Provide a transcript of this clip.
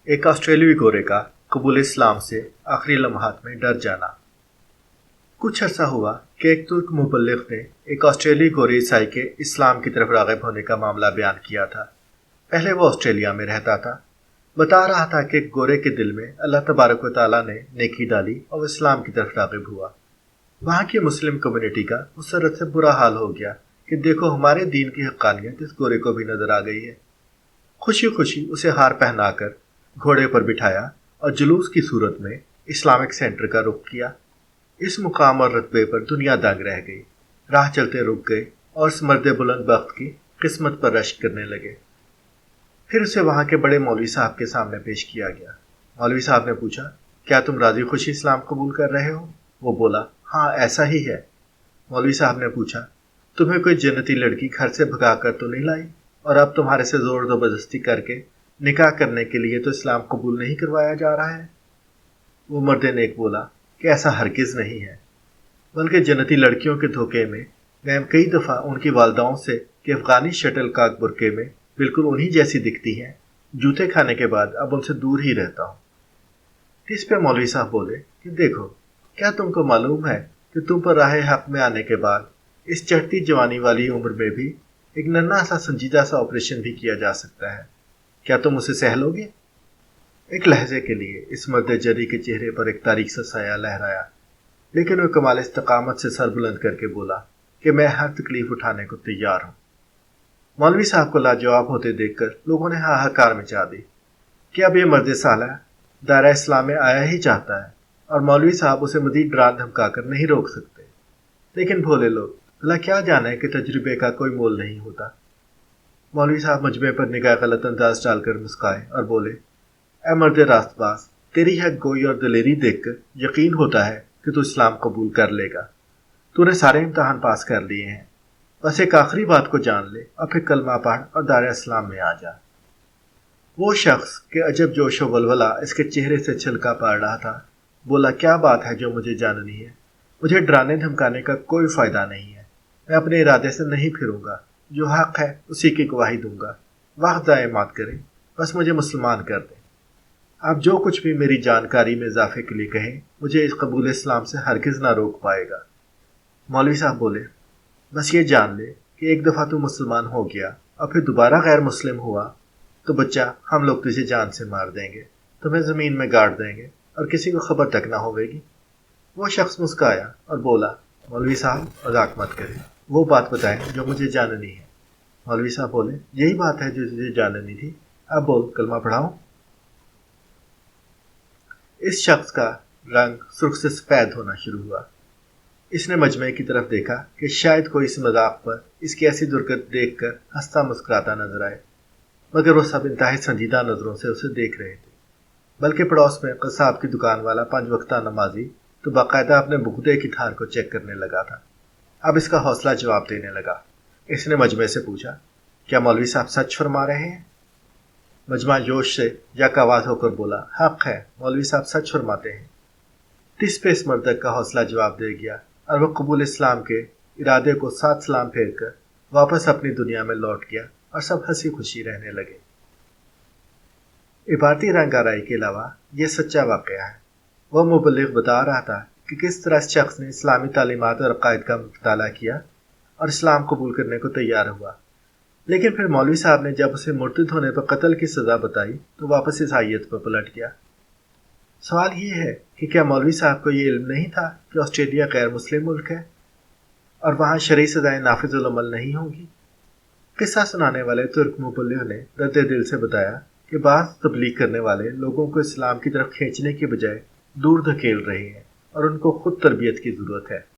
ایک آسٹریلوی گورے کا قبول اسلام سے آخری لمحات میں ڈر جانا۔ کچھ عرصہ ہوا کہ ایک ترک مبلغ نے ایک آسٹریلوی گورے عیسائی کے اسلام کی طرف راغب ہونے کا معاملہ بیان کیا تھا۔ پہلے وہ آسٹریلیا میں رہتا تھا۔ بتا رہا تھا کہ ایک گورے کے دل میں اللہ تبارک و تعالیٰ نے نیکی ڈالی اور وہ اسلام کی طرف راغب ہوا۔ وہاں کی مسلم کمیونٹی کا مسرت سے برا حال ہو گیا کہ دیکھو ہمارے دین کی حقانیت اس گورے کو بھی نظر آ گئی ہے۔ خوشی خوشی اسے ہار پہنا کر گھوڑے پر بٹھایا اور جلوس کی صورت میں اسلامک سینٹر کا رخ کیا۔ اس مقام اور رتبے پر دنیا دنگ رہ گئی۔ راہ چلتے رک گئے اور اس مرد بلند بخت کی قسمت پر رشک کرنے لگے۔ پھر اسے وہاں کے بڑے مولوی صاحب کے سامنے پیش کیا گیا۔ مولوی صاحب نے پوچھا، کیا تم راضی خوشی اسلام قبول کر رہے ہو؟ وہ بولا، ہاں ایسا ہی ہے۔ مولوی صاحب نے پوچھا، تمہیں کوئی جنتی لڑکی گھر سے بھگا کر تو نہیں لائی اور اب تمہارے سے زور زبردستی کر کے نکاح کرنے کے لیے تو اسلام قبول نہیں کروایا جا رہا ہے؟ وہ مرد نیک بولا کہ ایسا ہرگز نہیں ہے، بلکہ جنتی لڑکیوں کے دھوکے میں کئی دفعہ ان کی والداؤں سے کہ افغانی شٹل کاک برقعے میں بالکل انہی جیسی دکھتی ہیں، جوتے کھانے کے بعد اب ان سے دور ہی رہتا ہوں۔ اس پہ مولوی صاحب بولے کہ دیکھو، کیا تم کو معلوم ہے کہ تم پر راہ حق میں آنے کے بعد اس چڑھتی جوانی والی عمر میں بھی ایک ننھا سا سنجیدہ سا آپریشن بھی کیا جا سکتا ہے؟ کیا تم اسے سہ لو گے؟ ایک لہجے کے لیے اس مرد جری کے چہرے پر ایک تاریک سا سایہ لہرایا، لیکن وہ کمال استقامت سے سر بلند کر کے بولا کہ میں ہر تکلیف اٹھانے کو تیار ہوں۔ مولوی صاحب کو لاجواب ہوتے دیکھ کر لوگوں نے ہاہاکار مچا دی کہ اب یہ مرد سالہ دائرہ اسلام میں آیا ہی چاہتا ہے اور مولوی صاحب اسے مزید ڈرا دھمکا کر نہیں روک سکتے۔ لیکن بھولے لوگ بھلا کیا جانے کہ تجربے کا کوئی مول نہیں ہوتا۔ مولوی صاحب مجمع پر نگاہ غلط انداز ڈال کر مسکائے اور بولے، اے مرد راست باز، تیری حق گوئی اور دلیری دیکھ کر یقین ہوتا ہے کہ تو اسلام قبول کر لے گا۔ تو نے سارے امتحان پاس کر لیے ہیں، بس ایک آخری بات کو جان لے اور پھر کلمہ پڑھ اور دائرہ اسلام میں آ جا۔ وہ شخص کہ عجب جوش و ولولہ اس کے چہرے سے چھلکا پاڑ رہا تھا بولا، کیا بات ہے جو مجھے جاننی ہے؟ مجھے ڈرانے دھمکانے کا کوئی فائدہ نہیں ہے۔ میں اپنے ارادے سے نہیں پھروں گا، جو حق ہے اسی کی گواہی دوں گا۔ وقت ضائع مت کریں، بس مجھے مسلمان کر دیں۔ آپ جو کچھ بھی میری جانکاری میں اضافے کے لیے کہیں، مجھے اس قبول اسلام سے ہرگز نہ روک پائے گا۔ مولوی صاحب بولے، بس یہ جان لے کہ ایک دفعہ تو مسلمان ہو گیا اور پھر دوبارہ غیر مسلم ہوا تو بچہ ہم لوگ تجھے جان سے مار دیں گے، تمہیں زمین میں گاڑ دیں گے اور کسی کو خبر تک نہ ہوئے گی۔ وہ شخص مسکایا اور بولا، مولوی صاحب مذاق مت کریں، وہ بات بتائیں جو مجھے جاننی ہے۔ مولوی صاحب بولے، یہی بات ہے جو تجھے جاننی تھی، اب بول، کلمہ پڑھاؤں؟ اس شخص کا رنگ سرخ سے سفید ہونا شروع ہوا۔ اس نے مجمع کی طرف دیکھا کہ شاید کوئی اس مذاق پر اس کی ایسی درگت دیکھ کر ہنستا مسکراتا نظر آئے، مگر وہ سب انتہائی سنجیدہ نظروں سے اسے دیکھ رہے تھے۔ بلکہ پڑوس میں قصاب کی دکان والا 5 وقتہ نمازی تو باقاعدہ اپنے بغدے کی ٹھار کو چیک کرنے لگا تھا۔ اب اس کا حوصلہ جواب دینے لگا۔ اس نے مجمع سے پوچھا، کیا مولوی صاحب سچ فرما رہے ہیں؟ مجمع جوش سے یک آواز ہو کر بولا، حق ہے، مولوی صاحب سچ فرماتے ہیں۔ ٹس پہ اس مردک کا حوصلہ جواب دے گیا اور وہ قبول اسلام کے ارادے کو 7 سلام پھیر کر واپس اپنی دنیا میں لوٹ گیا اور سب ہنسی خوشی رہنے لگے۔ عبارتی رنگ آرائی کے علاوہ یہ سچا واقعہ ہے۔ وہ مبلغ بتا رہا تھا کہ کس طرح اس شخص نے اسلامی تعلیمات اور عقائد کا مطالعہ کیا اور اسلام قبول کرنے کو تیار ہوا، لیکن پھر مولوی صاحب نے جب اسے مرتد ہونے پر قتل کی سزا بتائی تو واپس عیسائیت پر پلٹ گیا۔ سوال یہ ہے کہ کیا مولوی صاحب کو یہ علم نہیں تھا کہ آسٹریلیا غیر مسلم ملک ہے اور وہاں شرعی سزائیں نافذ العمل نہیں ہوں گی؟ قصہ سنانے والے ترک مبلغ نے درد دل سے بتایا کہ بعض تبلیغ کرنے والے لوگوں کو اسلام کی طرف کھینچنے کی بجائے دور دھکیل رہے ہیں اور ان کو خود تربیت کی ضرورت ہے۔